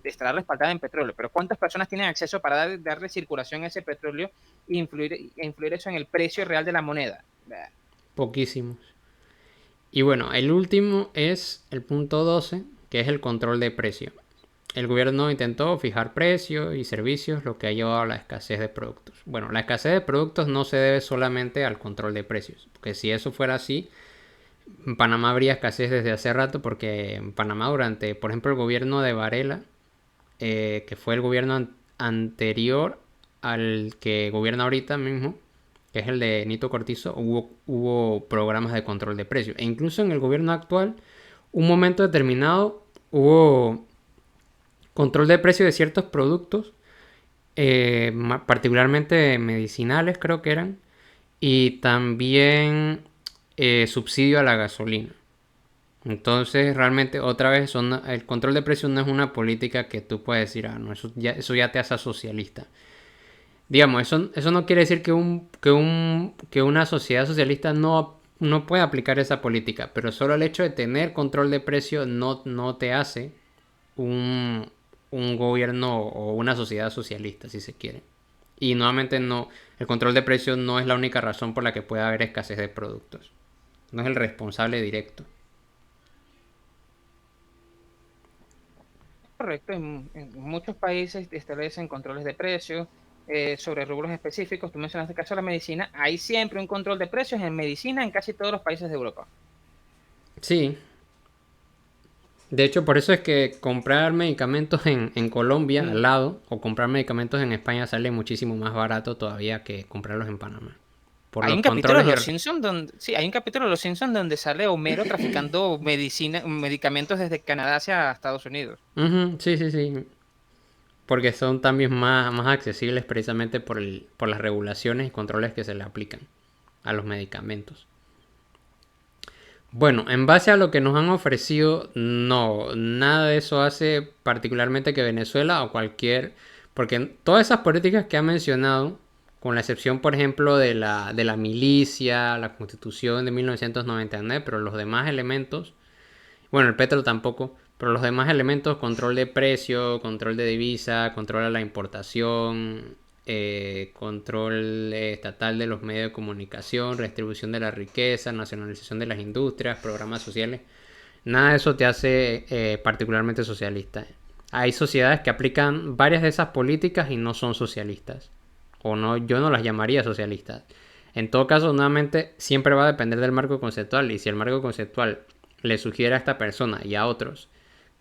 estará respaldada en petróleo, pero ¿cuántas personas tienen acceso para darle circulación a ese petróleo e influir eso en el precio real de la moneda? Poquísimos. Y bueno, el último es el punto 12, que es el control de precio. El gobierno intentó fijar precios y servicios, lo que ha llevado a la escasez de productos. Bueno, la escasez de productos no se debe solamente al control de precios, porque si eso fuera así, en Panamá habría escasez desde hace rato, porque en Panamá durante, por ejemplo, el gobierno de Varela, que fue el gobierno anterior al que gobierna ahorita mismo, que es el de Nito Cortizo, hubo programas de control de precios. E incluso en el gobierno actual, un momento determinado, hubo control de precios de ciertos productos, particularmente medicinales creo que eran, y también subsidio a la gasolina. Entonces, realmente, otra vez, el control de precios no es una política que tú puedes decir, no, eso ya te hace socialista. Digamos, eso no quiere decir que una sociedad socialista no pueda aplicar esa política, pero solo el hecho de tener control de precios no te hace un, un gobierno o una sociedad socialista, si se quiere. Y nuevamente el control de precios no es la única razón por la que puede haber escasez de productos. No es el responsable directo. Correcto, en muchos países establecen controles de precios sobre rubros específicos. Tú mencionaste el caso de la medicina. Hay siempre un control de precios en medicina en casi todos los países de Europa. Sí, de hecho por eso es que comprar medicamentos en Colombia al Mm, lado o comprar medicamentos en España sale muchísimo más barato todavía que comprarlos en Panamá. Por Hay los un capítulo de controles Los Simpsons donde, sí, hay un capítulo de Los Simpsons donde sale Homero traficando medicamentos desde Canadá hacia Estados Unidos. Ujú, sí, sí, sí. Porque son también más accesibles precisamente por las regulaciones y controles que se le aplican a los medicamentos. Bueno, en base a lo que nos han ofrecido, no, nada de eso hace particularmente que Venezuela o cualquier, porque todas esas políticas que ha mencionado, con la excepción, por ejemplo, de la milicia, la constitución de 1999, pero los demás elementos, bueno, el petro tampoco, pero los demás elementos, control de precio, control de divisa, control a la importación, control estatal de los medios de comunicación, redistribución de la riqueza, nacionalización de las industrias, programas sociales, nada de eso te hace particularmente socialista. Hay sociedades que aplican varias de esas políticas y no son socialistas. O no, yo no las llamaría socialistas. En todo caso, nuevamente, siempre va a depender del marco conceptual. Y si el marco conceptual le sugiere a esta persona y a otros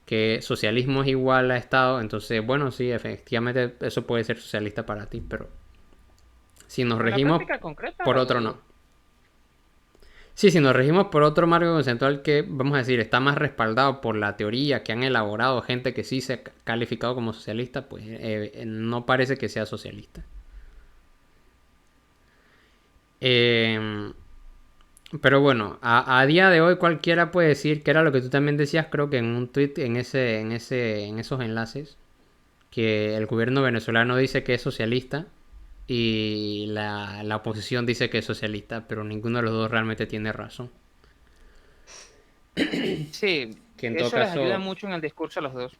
que socialismo es igual a Estado, entonces, bueno, sí, efectivamente eso puede ser socialista para ti, pero Si nos En la regimos práctica concreta por lo otro, dudo. no. Sí, si nos regimos por otro marco conceptual que, vamos a decir, está más respaldado por la teoría que han elaborado gente que sí se ha calificado como socialista, pues no parece que sea socialista. Eh, pero bueno, a día de hoy cualquiera puede decir que era lo que tú también decías, creo que en un tweet, en esos enlaces, que el gobierno venezolano dice que es socialista y la oposición dice que es socialista, pero ninguno de los dos realmente tiene razón. Sí, Que en todo eso les ayuda caso, mucho en el discurso a los dos.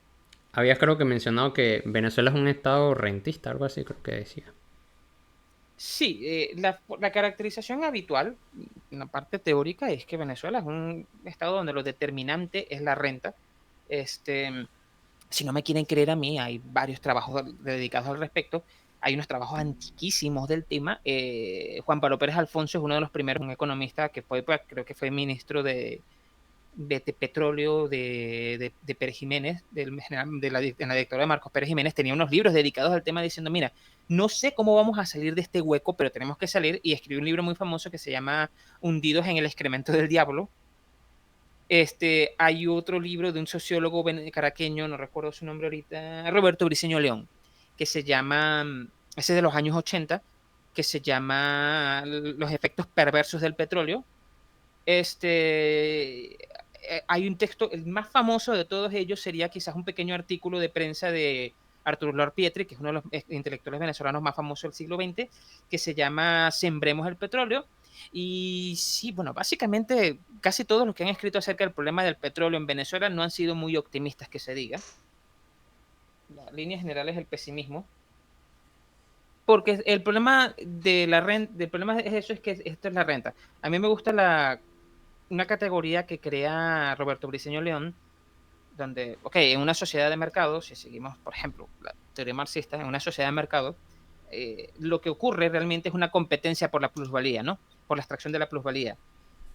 habías creo que mencionado que Venezuela es un estado rentista, algo así creo que decía. Sí, la caracterización habitual, en la parte teórica, es que Venezuela es un estado donde lo determinante es la renta. Este, si no me quieren creer a mí, hay varios trabajos dedicados al respecto. Hay unos trabajos antiquísimos del tema. Juan Pablo Pérez Alfonso es uno de los primeros, un economista que fue, pues, creo que fue ministro de petróleo de Pérez Jiménez, en la dictadura de Marcos Pérez Jiménez, tenía unos libros dedicados al tema diciendo, mira, no sé cómo vamos a salir de este hueco, pero tenemos que salir, y escribió un libro muy famoso que se llama Hundidos en el excremento del diablo. Hay otro libro de un sociólogo caraqueño, no recuerdo su nombre ahorita, Roberto Briceño León, que se llama, ese es de los años 80, que se llama Los efectos perversos del petróleo. Hay un texto, el más famoso de todos ellos sería quizás un pequeño artículo de prensa de Arturo Lord Pietri, que es uno de los intelectuales venezolanos más famosos del siglo XX, que se llama Sembremos el petróleo. Y sí, bueno, básicamente casi todos los que han escrito acerca del problema del petróleo en Venezuela no han sido muy optimistas, que se diga. La línea general es el pesimismo. Porque el problema de la renta, el problema es eso, es que esto es la renta. A mí me gusta una categoría que crea Roberto Briceño León, donde, ok, en una sociedad de mercado, si seguimos, por ejemplo, la teoría marxista, en una sociedad de mercado, lo que ocurre realmente es una competencia por la plusvalía, ¿no? Por la extracción de la plusvalía.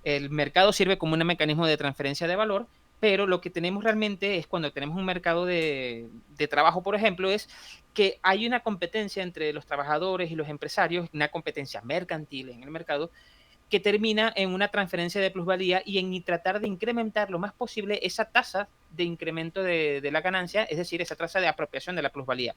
El mercado sirve como un mecanismo de transferencia de valor, pero lo que tenemos realmente es cuando tenemos un mercado de trabajo, por ejemplo, es que hay una competencia entre los trabajadores y los empresarios, una competencia mercantil en el mercado, que termina en una transferencia de plusvalía y en tratar de incrementar lo más posible esa tasa de incremento de la ganancia, es decir, esa tasa de apropiación de la plusvalía,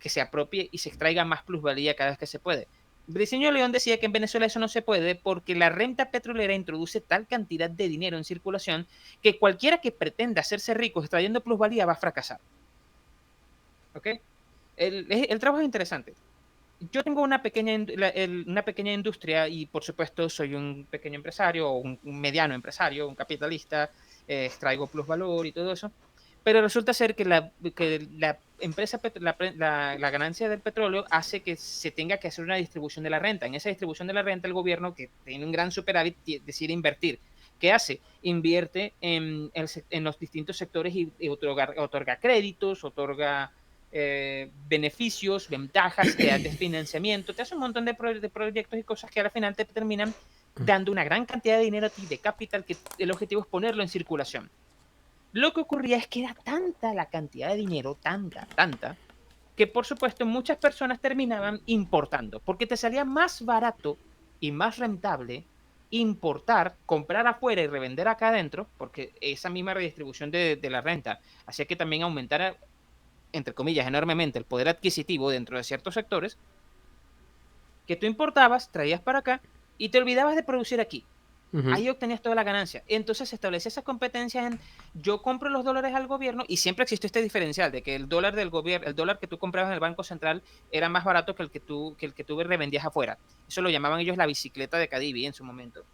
que se apropie y se extraiga más plusvalía cada vez que se puede. Briceño León decía que en Venezuela eso no se puede porque la renta petrolera introduce tal cantidad de dinero en circulación que cualquiera que pretenda hacerse rico extrayendo plusvalía va a fracasar. ¿Ok? El trabajo es interesante. Yo tengo una pequeña industria y por supuesto soy un pequeño empresario o un mediano empresario, un capitalista, extraigo plusvalor y todo eso, pero resulta ser que la empresa, la ganancia del petróleo hace que se tenga que hacer una distribución de la renta. En esa distribución de la renta el gobierno, que tiene un gran superávit, decide invertir. ¿Qué hace? Invierte en los distintos sectores y otorga créditos, otorga beneficios, ventajas, te da financiamiento, te hace un montón de proyectos y cosas que al final te terminan dando una gran cantidad de dinero a ti, de capital, que el objetivo es ponerlo en circulación. Lo que ocurría es que era tanta la cantidad de dinero, tanta, que por supuesto muchas personas terminaban importando, porque te salía más barato y más rentable importar, comprar afuera y revender acá adentro, porque esa misma redistribución de la renta hacía que también aumentara, entre comillas, enormemente el poder adquisitivo dentro de ciertos sectores, que tú importabas, traías para acá y te olvidabas de producir aquí. Ujú. Ahí obtenías toda la ganancia. Entonces se establece esas competencias en yo compro los dólares al gobierno y siempre existió este diferencial de que el dólar del gobierno, el dólar que tú comprabas en el Banco Central era más barato que el que tú revendías afuera. Eso lo llamaban ellos la bicicleta de Cadivi en su momento.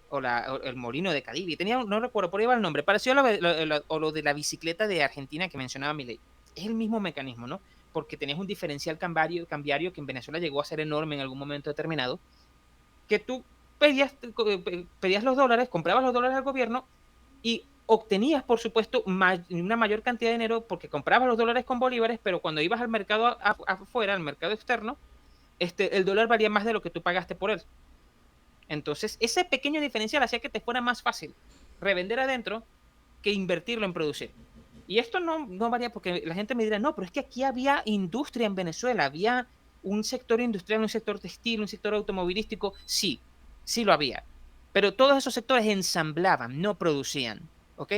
O el molino de Cadivi. No recuerdo, por ahí va el nombre. Pareció lo de la bicicleta de Argentina que mencionaba Milei. Es el mismo mecanismo, ¿no? Porque tenías un diferencial cambiario que en Venezuela llegó a ser enorme en algún momento determinado, que tú pedías los dólares, comprabas los dólares al gobierno y obtenías, por supuesto, una mayor cantidad de dinero porque comprabas los dólares con bolívares, pero cuando ibas al mercado afuera, al mercado externo, el dólar valía más de lo que tú pagaste por él. Entonces, ese pequeño diferencial hacía que te fuera más fácil revender adentro que invertirlo en producir. Y esto no varía porque la gente me dirá, no, pero es que aquí había industria en Venezuela, había un sector industrial, un sector textil, un sector automovilístico, sí, sí lo había. Pero todos esos sectores ensamblaban, no producían, ¿ok?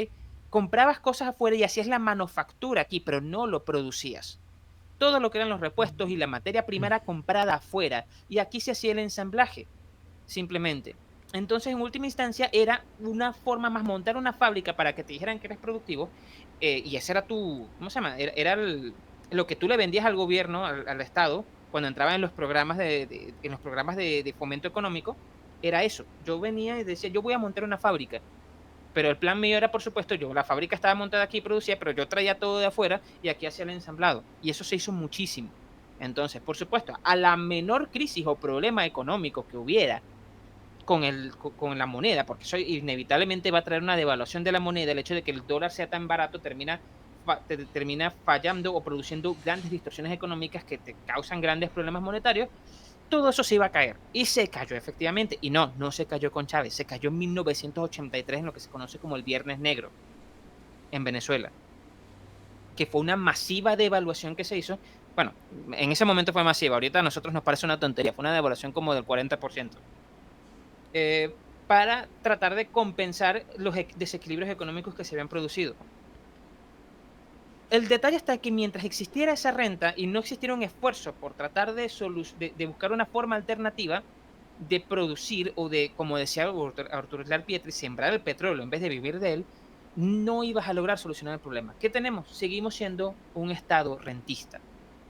Comprabas cosas afuera y hacías la manufactura aquí, pero no lo producías. Todo lo que eran los repuestos y la materia prima era comprada afuera y aquí se hacía el ensamblaje, simplemente. Entonces, en última instancia, era una forma más montar una fábrica para que te dijeran que eres productivo y ese era tu, ¿cómo se llama? Lo que tú le vendías al gobierno, al Estado, cuando entraba en los programas en los programas de fomento económico, era eso. Yo venía y decía, yo voy a montar una fábrica, pero el plan mío era, por supuesto, la fábrica estaba montada aquí y producía, pero yo traía todo de afuera y aquí hacía el ensamblado. Y eso se hizo muchísimo. Entonces, por supuesto, a la menor crisis o problema económico que hubiera con la moneda, porque eso inevitablemente va a traer una devaluación de la moneda, el hecho de que el dólar sea tan barato termina fallando o produciendo grandes distorsiones económicas que te causan grandes problemas monetarios, todo eso se iba a caer. Y se cayó efectivamente. Y no se cayó con Chávez, se cayó en 1983 en lo que se conoce como el Viernes Negro en Venezuela, que fue una masiva devaluación que se hizo. Bueno, en ese momento fue masiva, ahorita a nosotros nos parece una tontería, fue una devaluación como del 40%. Para tratar de compensar los desequilibrios económicos que se habían producido. El detalle está que mientras existiera esa renta y no existiera un esfuerzo por tratar de buscar una forma alternativa de producir o de, como decía Arturo Uslar Pietri, sembrar el petróleo en vez de vivir de él, no ibas a lograr solucionar el problema. ¿Qué tenemos? Seguimos siendo un Estado rentista.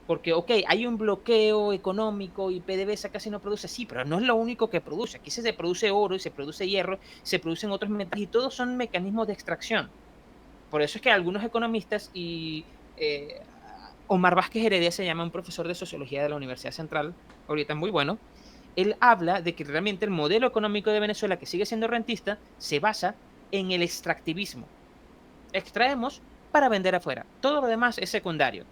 Porque, ok, hay un bloqueo económico y PDVSA casi no produce, sí, pero no es lo único que produce. Aquí se produce oro y se produce hierro, se producen otros metales y todos son mecanismos de extracción. Por eso es que algunos economistas y Omar Vázquez Heredia se llama un profesor de sociología de la Universidad Central, ahorita muy bueno, él habla de que realmente el modelo económico de Venezuela, que sigue siendo rentista, se basa en el extractivismo. Extraemos para vender afuera. Todo lo demás es secundario.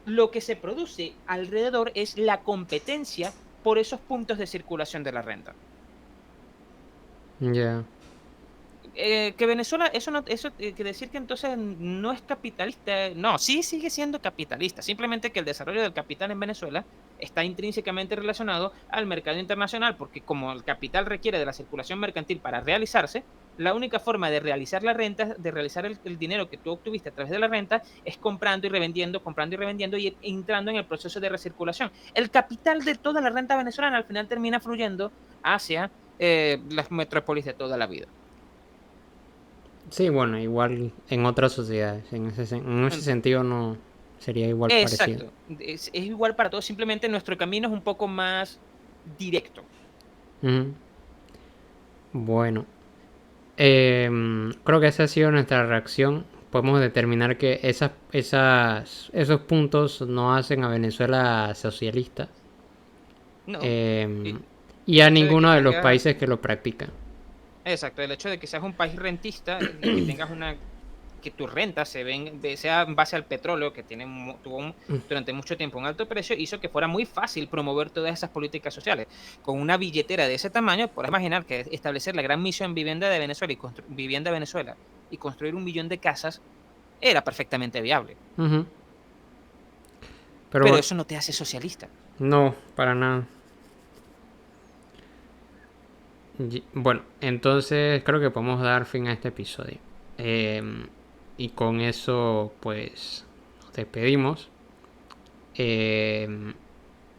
Lo que se produce alrededor es la competencia por esos puntos de circulación de la renta. Ya. Yeah. Que Venezuela, eso que decir que entonces no es capitalista, no, sí sigue siendo capitalista, simplemente que el desarrollo del capital en Venezuela está intrínsecamente relacionado al mercado internacional, porque como el capital requiere de la circulación mercantil para realizarse, la única forma de realizar la renta, de realizar el dinero que tú obtuviste a través de la renta, es comprando y revendiendo y entrando en el proceso de recirculación. El capital de toda la renta venezolana al final termina fluyendo hacia las metrópolis de toda la vida. Sí, bueno, igual en otras sociedades. En ese sentido no sería igual parecido. Exacto. Es igual para todos, simplemente nuestro camino es un poco más directo. Uh-huh. Bueno, creo que esa ha sido nuestra reacción. Podemos determinar que esos puntos no hacen a Venezuela socialista. No. Eh, y El a hecho de que ninguno de los tenga, países que lo practican. exacto, el hecho de que seas un país rentista y que tengas que tu renta sea en base al petróleo, que tuvo durante mucho tiempo un alto precio, hizo que fuera muy fácil promover todas esas políticas sociales. Con una billetera de ese tamaño, puedes imaginar que establecer la gran misión Vivienda de Venezuela Vivienda Venezuela y construir 1 millón de casas era perfectamente viable. Uh-huh. Pero Pero eso no te hace socialista. no, para nada. Bueno, entonces creo que podemos dar fin a este episodio. Y con eso, pues, nos despedimos.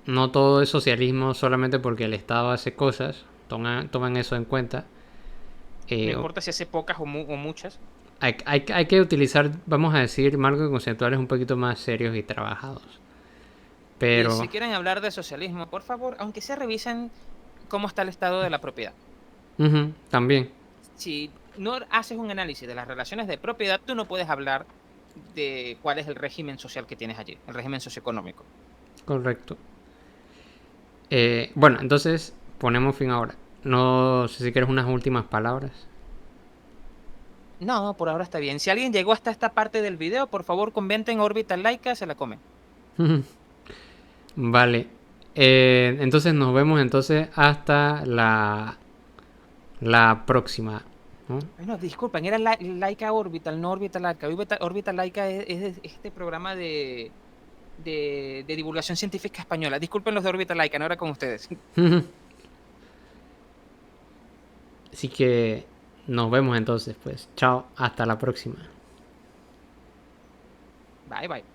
No todo es socialismo solamente porque el Estado hace cosas. Toman eso en cuenta. No Eh, importa si hace pocas o muchas. hay que utilizar, vamos a decir, marcos conceptuales un poquito más serios y trabajados. Y Pero si quieren hablar de socialismo, por favor, aunque se revisen cómo está el estado de la propiedad. también, Si no haces un análisis de las relaciones de propiedad, tú no puedes hablar de cuál es el régimen social que tienes allí, el régimen socioeconómico. correcto. Bueno, entonces ponemos fin ahora. No sé si quieres unas últimas palabras. No, por ahora está bien. Si alguien llegó hasta esta parte del video, por favor, comenten Orbital Laika, se la comen. Vale. Entonces nos vemos entonces hasta la próxima, ¿no? No, disculpen, era Laika Orbital, no Orbital Laika. Orbital Laika es este programa de de divulgación científica española. Disculpen los de Orbital Laika, ahora con ustedes. Así que nos vemos entonces, pues. Chao, hasta la próxima. Bye, bye.